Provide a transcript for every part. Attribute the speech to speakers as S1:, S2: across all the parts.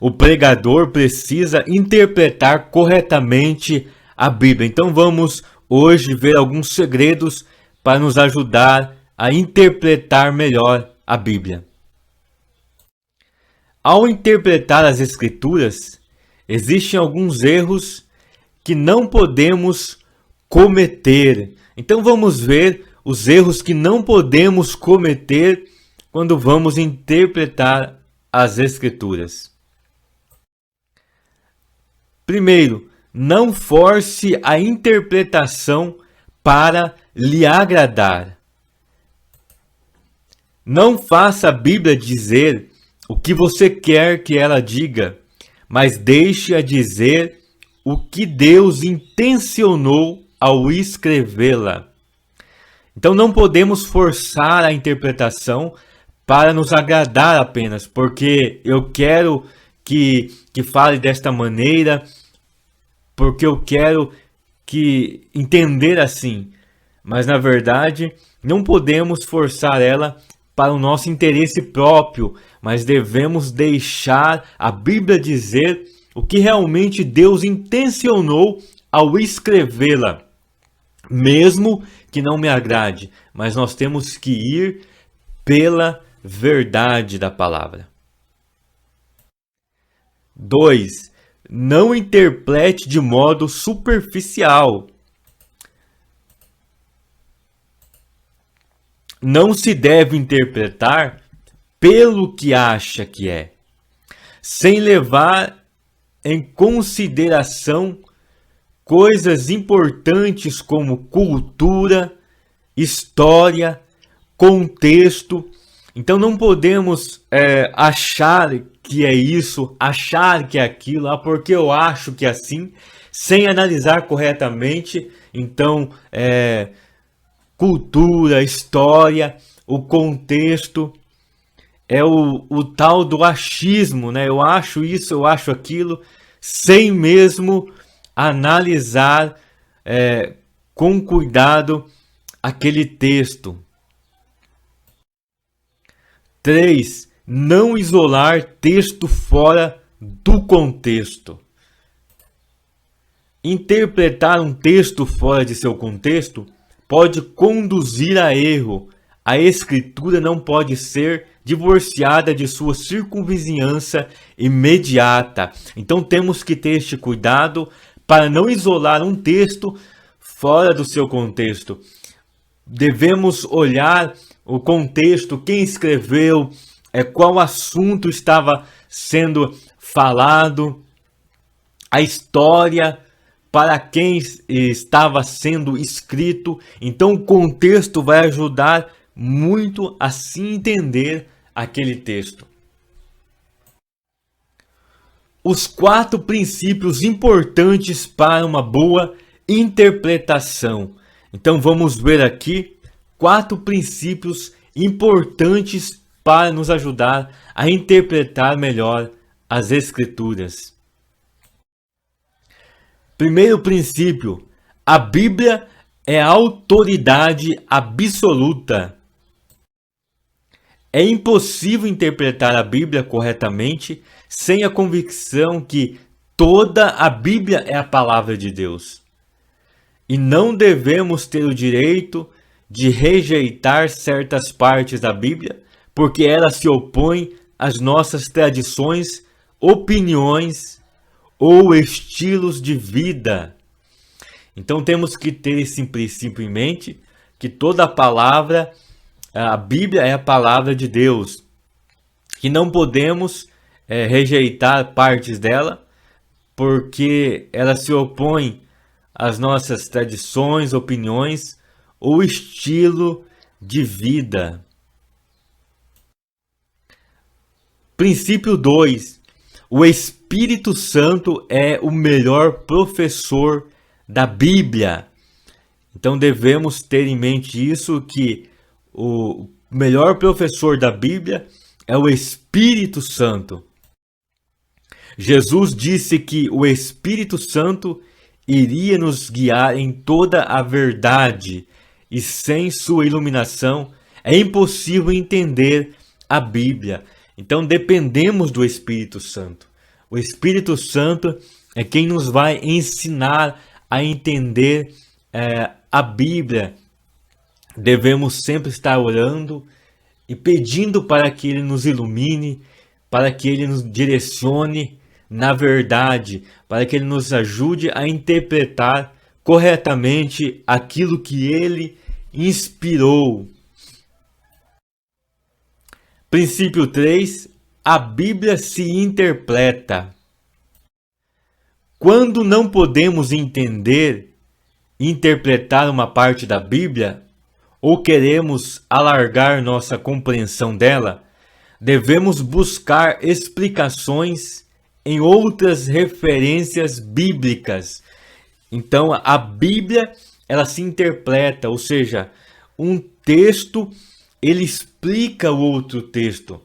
S1: O pregador precisa interpretar corretamente a Bíblia. Então vamos hoje ver alguns segredos para nos ajudar a interpretar melhor a Bíblia. Ao interpretar as Escrituras, existem alguns erros que não podemos cometer. Então vamos ver os erros que não podemos cometer quando vamos interpretar as Escrituras. Primeiro, não force a interpretação para lhe agradar. Não faça a Bíblia dizer o que você quer que ela diga, mas deixe-a dizer o que Deus intencionou ao escrevê-la. Então não podemos forçar a interpretação para nos agradar apenas, porque eu quero que fale desta maneira, porque eu quero que entender assim. Mas na verdade, não podemos forçar ela para o nosso interesse próprio, mas devemos deixar a Bíblia dizer o que realmente Deus intencionou ao escrevê-la. Mesmo que não me agrade, mas nós temos que ir pela verdade da palavra. 2. Não interprete de modo superficial. Não se deve interpretar pelo que acha que é, sem levar em consideração coisas importantes como cultura, história, contexto. Então não podemos achar que é isso, achar que é aquilo, porque eu acho que é assim, sem analisar corretamente. Então, cultura, história, o contexto, é o tal do achismo, né? Eu acho isso, eu acho aquilo, sem mesmo analisar com cuidado aquele texto. 3. Não isolar texto fora do contexto. Interpretar um texto fora de seu contexto pode conduzir a erro. A Escritura não pode ser divorciada de sua circunvizinhança imediata. Então temos que ter este cuidado para não isolar um texto fora do seu contexto. Devemos olhar o contexto, quem escreveu, qual assunto estava sendo falado, a história, para quem estava sendo escrito. Então o contexto vai ajudar muito a se entender aquele texto. Os 4 princípios importantes para uma boa interpretação. Então vamos ver aqui 4 princípios importantes para nos ajudar a interpretar melhor as Escrituras. Primeiro princípio: a Bíblia é a autoridade absoluta. É impossível interpretar a Bíblia corretamente sem a convicção que toda a Bíblia é a palavra de Deus. E não devemos ter o direito de rejeitar certas partes da Bíblia, porque ela se opõe às nossas tradições, opiniões ou estilos de vida. Então temos que ter esse princípio em mente, que toda a palavra, a Bíblia é a palavra de Deus, que não podemos rejeitar partes dela, porque ela se opõe às nossas tradições, opiniões ou estilo de vida. Princípio 2. O Espírito Santo é o melhor professor da Bíblia. Então devemos ter em mente isso, que o melhor professor da Bíblia é o Espírito Santo. Jesus disse que o Espírito Santo iria nos guiar em toda a verdade, e sem sua iluminação é impossível entender a Bíblia. Então dependemos do Espírito Santo. O Espírito Santo é quem nos vai ensinar a entender a Bíblia. Devemos sempre estar orando e pedindo para que Ele nos ilumine, para que Ele nos direcione na verdade, para que Ele nos ajude a interpretar corretamente aquilo que Ele inspirou. Princípio 3. A Bíblia se interpreta. Quando não podemos entender e interpretar uma parte da Bíblia, ou queremos alargar nossa compreensão dela, devemos buscar explicações em outras referências bíblicas. Então, a Bíblia, ela se interpreta, ou seja, um texto, ele explica o outro texto.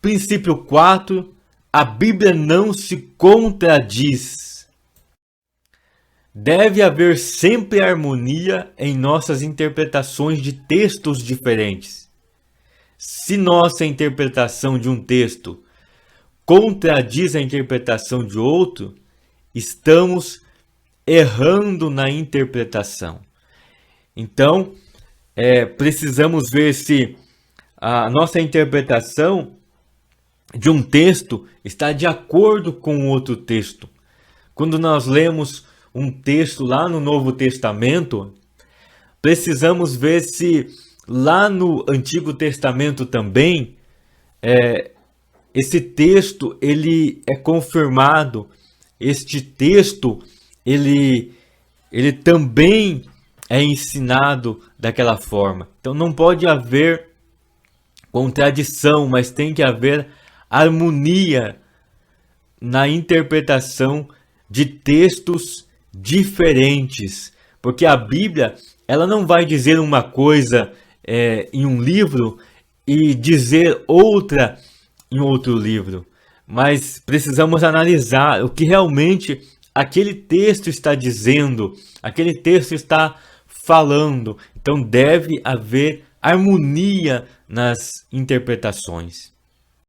S1: Princípio 4. A Bíblia não se contradiz. Deve haver sempre harmonia em nossas interpretações de textos diferentes. Se nossa interpretação de um texto contradiz a interpretação de outro, estamos errando na interpretação. Então, precisamos ver se a nossa interpretação de um texto está de acordo com outro texto. Quando nós lemos um texto lá no Novo Testamento, precisamos ver se lá no Antigo Testamento também esse texto ele é confirmado. Este texto ele também é ensinado daquela forma. Então não pode haver contradição, mas tem que haver harmonia na interpretação de textos diferentes, porque a Bíblia ela não vai dizer uma coisa em um livro e dizer outra em outro livro, mas precisamos analisar o que realmente aquele texto está dizendo, aquele texto está falando. Então deve haver harmonia nas interpretações.